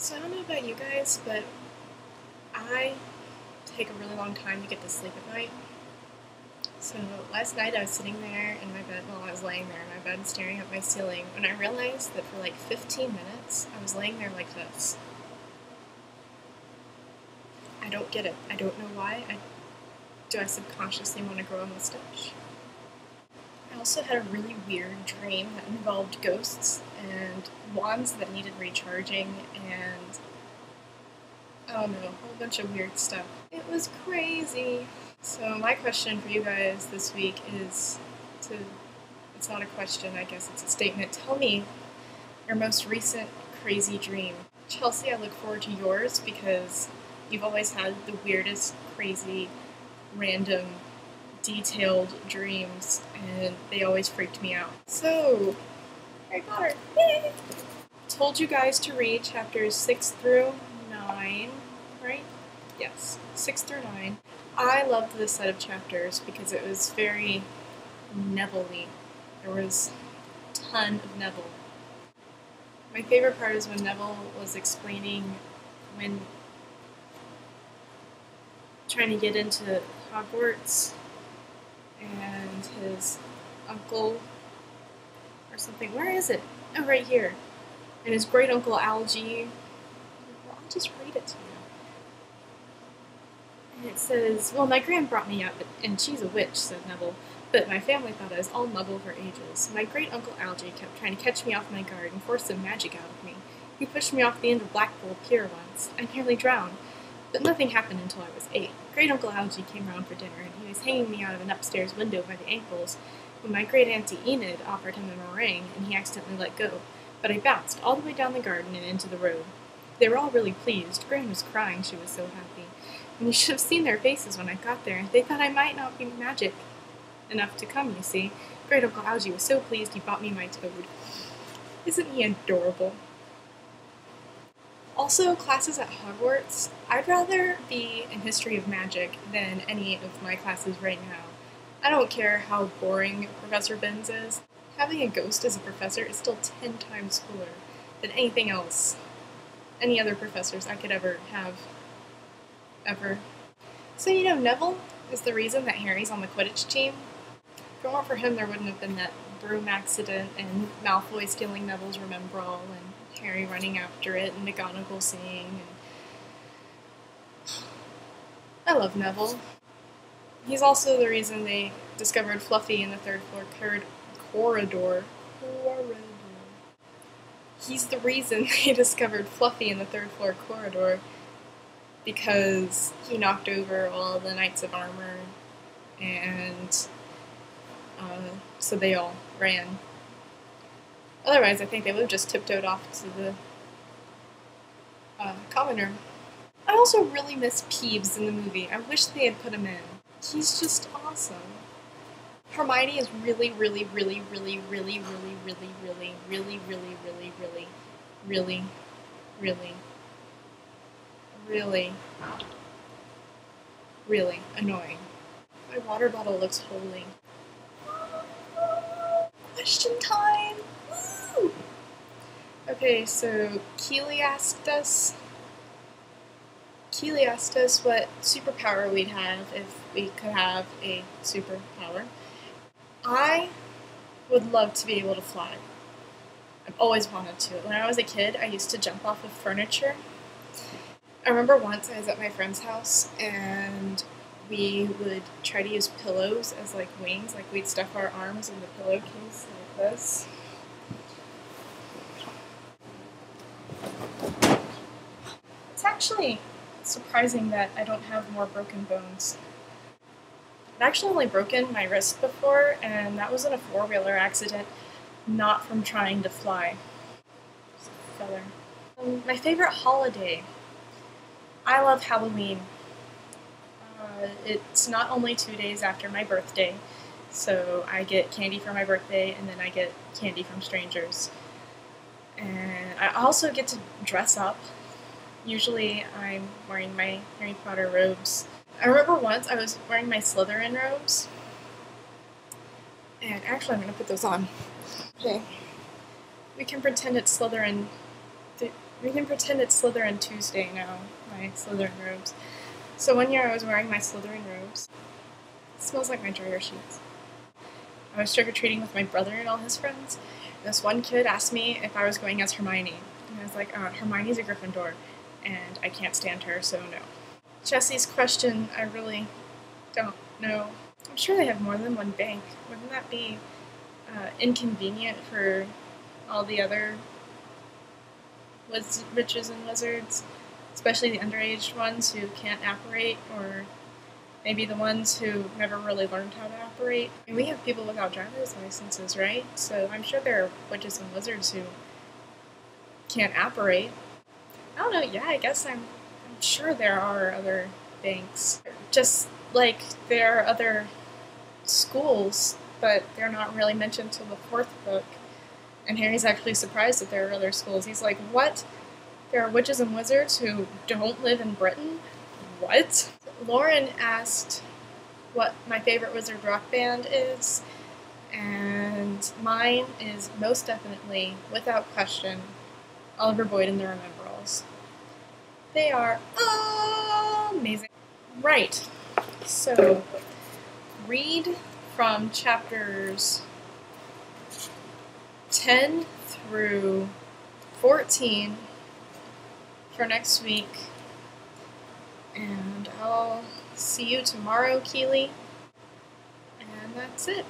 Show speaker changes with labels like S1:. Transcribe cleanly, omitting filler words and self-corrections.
S1: So I don't know about you guys, but I take a really long time to get to sleep at night. So last night I was sitting there in my bed, well, I was laying there in my bed staring at my ceiling, and I realized that for like 15 minutes I was laying there like this. I don't get it. I don't know why. Do I subconsciously want to grow a mustache? I also had a really weird dream that involved ghosts and wands that needed recharging and I don't know, a whole bunch of weird stuff. It was crazy. So my question for you guys this week is it's not a question, I guess it's a statement. Tell me your most recent crazy dream. Chelsea, I look forward to yours because you've always had the weirdest, crazy, random, detailed dreams, and they always freaked me out. So, Harry Potter, yay! Told you guys to read chapters 6 through 9, right? Yes, 6 through 9. I loved this set of chapters because it was very Neville-y. There was a ton of Neville. My favorite part is when Neville was explaining when trying to get into Hogwarts and his uncle or something. Where is it? Oh, right here. And his great uncle Algie. Well, I'll just read it to you. And it says, well, my gran brought me up, and she's a witch, said Neville, but my family thought I was all muggle for ages. My great uncle Algie kept trying to catch me off my guard and force some magic out of me. He pushed me off the end of Blackpool Pier once. I nearly drowned. But nothing happened until I was 8. Great Uncle Algie came round for dinner, and he was hanging me out of an upstairs window by the ankles when my great auntie Enid offered him a meringue, and he accidentally let go. But I bounced all the way down the garden and into the road. They were all really pleased. Gran was crying, she was so happy. And you should have seen their faces when I got there. They thought I might not be magic enough to come, you see. Great Uncle Algie was so pleased he bought me my toad. Isn't he adorable? Also, classes at Hogwarts. I'd rather be in History of Magic than any of my classes right now. I don't care how boring Professor Binns is. Having a ghost as a professor is still 10 times cooler than anything else, any other professors I could ever have. Ever. So, you know, Neville is the reason that Harry's on the Quidditch team. If it weren't for him, there wouldn't have been that broom accident and Malfoy stealing Neville's Remembrall and Harry running after it and McGonagall seeing. I love Neville. He's also the reason they discovered Fluffy in the third floor corridor. He's the reason they discovered Fluffy in the third floor corridor because he knocked over all the Knights of Armor and so they all ran. Otherwise, I think they would have just tiptoed off to the common room. I also really miss Peeves in the movie. I wish they had put him in. He's just awesome. Hermione is really, really, really, really, really, really, really, really, really, really, really, really, really, really, really, really annoying. My water bottle looks holy. Question time! Woo! Okay, so Keely asked us what superpower we'd have if we could have a superpower. I would love to be able to fly. I've always wanted to. When I was a kid, I used to jump off of furniture. I remember once I was at my friend's house and we would try to use pillows as like wings, like we'd stuff our arms in the pillowcase like this. It's actually surprising that I don't have more broken bones. I've actually only broken my wrist before, and that was in a four-wheeler accident, not from trying to fly. Feather. My favorite holiday. I love Halloween. It's not only 2 days after my birthday, so I get candy for my birthday, and then I get candy from strangers. And I also get to dress up. Usually I'm wearing my Harry Potter robes. I remember once I was wearing my Slytherin robes, and actually I'm going to put those on. Okay. We can pretend it's Slytherin We can pretend it's Slytherin Tuesday now, my Slytherin robes. So one year I was wearing my Slytherin robes. It smells like my dryer sheets. I was trick-or-treating with my brother and all his friends. And this one kid asked me if I was going as Hermione. And I was like, Hermione's a Gryffindor, and I can't stand her, so no. Jesse's question, I really don't know. I'm sure they have more than one bank. Wouldn't that be inconvenient for all the other witches and wizards, especially the underage ones who can't apparate, or maybe the ones who never really learned how to apparate? And we have people without driver's licenses, right? So I'm sure there are witches and wizards who can't apparate. I don't know, yeah, I guess I'm sure there are other banks. Just like there are other schools, but they're not really mentioned till the 4th book. And Harry's actually surprised that there are other schools. He's like, what? There are witches and wizards who don't live in Britain? What? Lauren asked what my favorite wizard rock band is, and mine is most definitely, without question, Oliver Boyd and the Remembrals. They are amazing. Right, so read from chapters 10 through 14 for next week, and I'll see you tomorrow, Keely, and that's it.